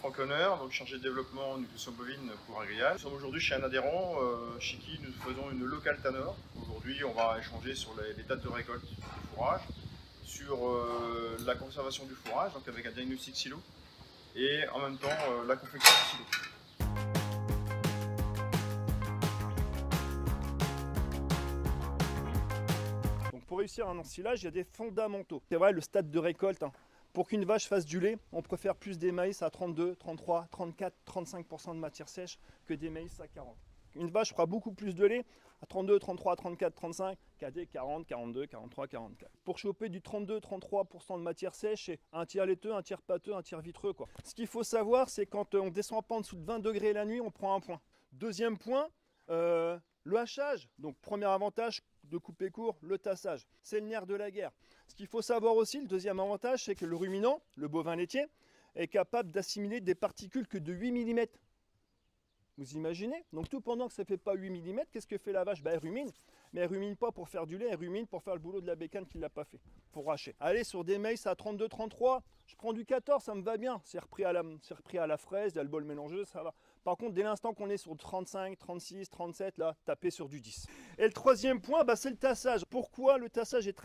Franck Honor, donc chargé de développement nutrition bovine pour Agrial. Nous sommes aujourd'hui chez un adhérent chez qui nous faisons une locale Tanor. Aujourd'hui, on va échanger sur les dates de récolte du fourrage, sur la conservation du fourrage, donc avec un diagnostic silo, et en même temps la confection du silo. Pour réussir un ensilage, il y a des fondamentaux. C'est vrai, le stade de récolte, pour qu'une vache fasse du lait, on préfère plus des maïs à 32, 33, 34, 35% de matière sèche que des maïs à 40. Une vache fera beaucoup plus de lait à 32, 33, 34, 35 qu'à des 40, 42, 43, 44. Pour choper du 32, 33% de matière sèche, c'est un tiers laiteux, un tiers pâteux, un tiers vitreux, quoi. Ce qu'il faut savoir, c'est quand on descend pas en dessous de 20 degrés la nuit, on prend un point. Deuxième point, le hachage. Donc premier avantage de couper court, le tassage. C'est le nerf de la guerre. Ce qu'il faut savoir aussi, le deuxième avantage, c'est que le ruminant, le bovin laitier, est capable d'assimiler des particules que de 8 mm. Vous imaginez? Donc tout pendant que ça ne fait pas 8 mm, qu'est-ce que fait la vache? Elle rumine. Mais elle rumine pas pour faire du lait, elle rumine pour faire le boulot de la bécane qu'il ne l'a pas fait, pour racher. Allez, sur des maïs à 32, 33, je prends du 14, ça me va bien. C'est repris à la fraise, il y a le bol mélangeux, ça va. Par contre, dès l'instant qu'on est sur 35, 36, 37, là, tapez sur du 10. Et le troisième point, c'est le tassage. Pourquoi le tassage est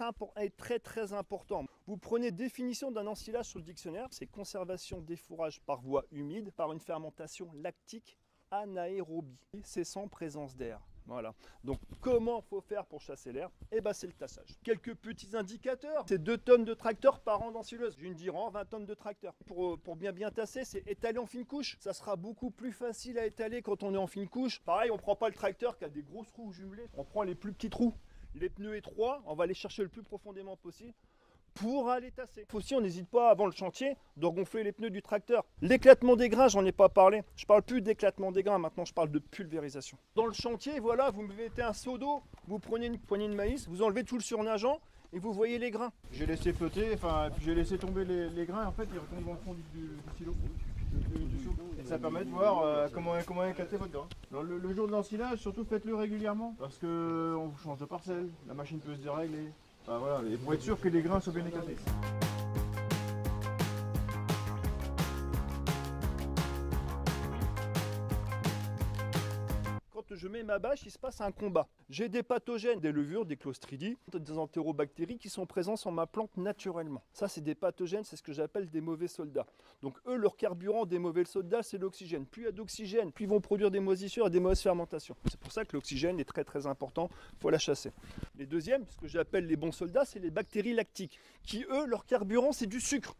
très important? Vous prenez définition d'un ensilage sur le dictionnaire, c'est conservation des fourrages par voie humide, par une fermentation lactique anaérobie. C'est sans présence d'air. Voilà. Donc comment faut faire pour chasser l'air? C'est le tassage. Quelques petits indicateurs. C'est 2 tonnes de tracteur par an d'ensileuse. J'ai une Diran, 20 tonnes de tracteur. Pour bien tasser, c'est étaler en fine couche. Ça sera beaucoup plus facile à étaler quand on est en fine couche. Pareil, on prend pas le tracteur qui a des grosses roues jumelées. On prend les plus petits trous. Les pneus étroits, on va les chercher le plus profondément possible pour aller tasser. Aussi, on n'hésite pas avant le chantier de gonfler les pneus du tracteur. L'éclatement des grains, j'en ai pas parlé. Je parle plus d'éclatement des grains, maintenant je parle de pulvérisation. Dans le chantier, voilà, vous me mettez un seau d'eau, vous prenez une poignée de maïs, vous enlevez tout le surnageant et vous voyez les grains. J'ai laissé flotter, puis j'ai laissé tomber les grains, en fait, ils retombent dans le fond du silo. Et ça permet de voir comment éclater votre grain. Le jour de l'ensilage, surtout faites-le régulièrement, parce qu'on change de parcelle, la machine peut se dérégler. Voilà, et pour être sûr que les grains soient bien éclatés. Quand je mets ma bâche, il se passe un combat. J'ai des pathogènes, des levures, des clostridies, des entérobactéries qui sont présents sur ma plante naturellement. Ça, c'est des pathogènes, c'est ce que j'appelle des mauvais soldats. Donc eux, leur carburant des mauvais soldats, c'est l'oxygène. Plus il y a d'oxygène, plus ils vont produire des moisissures et des mauvaises fermentations. C'est pour ça que l'oxygène est très important, il faut la chasser. Les deuxièmes, ce que j'appelle les bons soldats, c'est les bactéries lactiques, qui eux, leur carburant, c'est du sucre.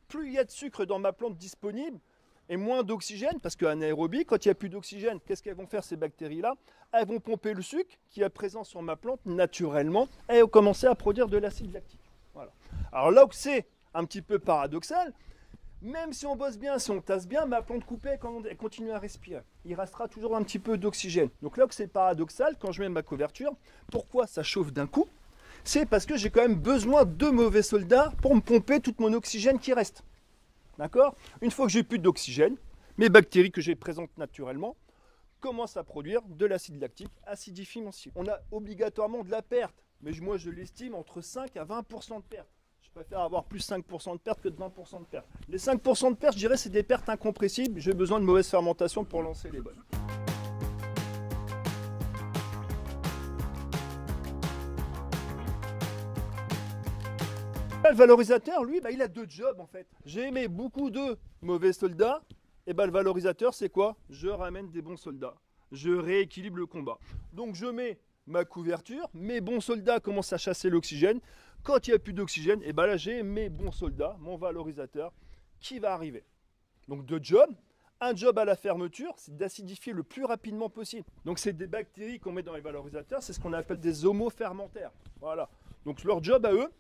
Plus il y a de sucre dans ma plante disponible, et moins d'oxygène, parce qu'anaérobie, quand il n'y a plus d'oxygène, qu'est-ce qu'elles vont faire ces bactéries-là? Elles vont pomper le sucre qui est présent sur ma plante naturellement, et elles vont commencer à produire de l'acide lactique. Voilà. Alors là où c'est un petit peu paradoxal, même si on bosse bien, si on tasse bien, ma plante coupée, elle continue à respirer. Il restera toujours un petit peu d'oxygène. Donc là où c'est paradoxal, quand je mets ma couverture, pourquoi ça chauffe d'un coup? C'est parce que j'ai quand même besoin de mauvais soldats pour me pomper tout mon oxygène qui reste. D'accord? Une fois que j'ai plus d'oxygène, mes bactéries que j'ai présentes naturellement commencent à produire de l'acide lactique, acidifie mon silo. On a obligatoirement de la perte, mais moi je l'estime entre 5 à 20% de perte. Je préfère avoir plus 5% de perte que de 20% de perte. Les 5% de perte, je dirais, c'est des pertes incompressibles. J'ai besoin de mauvaise fermentation pour lancer les bonnes. Le valorisateur, lui, il a 2 jobs en fait. J'ai aimé beaucoup de mauvais soldats, et le valorisateur, c'est quoi? Je ramène des bons soldats. Je rééquilibre le combat. Donc je mets ma couverture, mes bons soldats commencent à chasser l'oxygène. Quand il n'y a plus d'oxygène, là j'ai mes bons soldats, mon valorisateur, qui va arriver. Donc 2 jobs. Un job à la fermeture, c'est d'acidifier le plus rapidement possible. Donc c'est des bactéries qu'on met dans les valorisateurs, c'est ce qu'on appelle des homofermentaires. Voilà. Donc leur job à eux,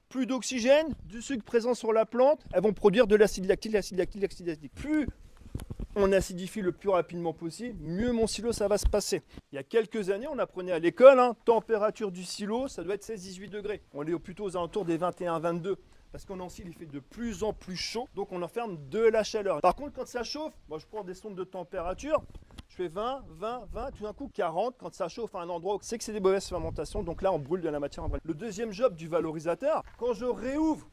plus d'oxygène, du sucre présent sur la plante, elles vont produire de l'acide lactique, l'acide lactique, l'acide lactique. Plus on acidifie le plus rapidement possible, mieux mon silo ça va se passer. Il y a quelques années, on apprenait à l'école, température du silo, ça doit être 16-18 degrés. On est plutôt aux alentours des 21-22. Parce qu'en ensil, il fait de plus en plus chaud, donc on enferme de la chaleur. Par contre, quand ça chauffe, moi je prends des sondes de température, je fais 20, 20, 20, tout d'un coup 40, quand ça chauffe à un endroit où c'est que c'est des mauvaises fermentations, donc là on brûle de la matière. Le deuxième job du valorisateur, quand je réouvre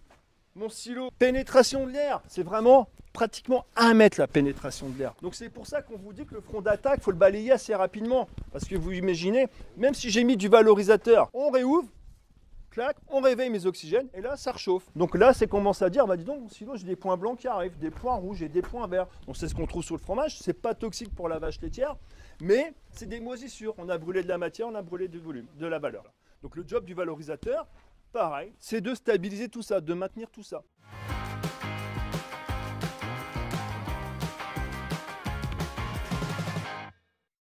Mon silo, pénétration de l'air, c'est vraiment pratiquement 1 mètre la pénétration de l'air. Donc c'est pour ça qu'on vous dit que le front d'attaque, il faut le balayer assez rapidement. Parce que vous imaginez, même si j'ai mis du valorisateur, on réouvre, clac, on réveille mes oxygènes et là ça rechauffe. Donc là c'est commence à dire, bah dis donc mon silo j'ai des points blancs qui arrivent, des points rouges et des points verts. Donc c'est ce qu'on trouve sur le fromage, c'est pas toxique pour la vache laitière, mais c'est des moisissures. On a brûlé de la matière, on a brûlé du volume, de la valeur. Donc le job du valorisateur, pareil, c'est de stabiliser tout ça, de maintenir tout ça.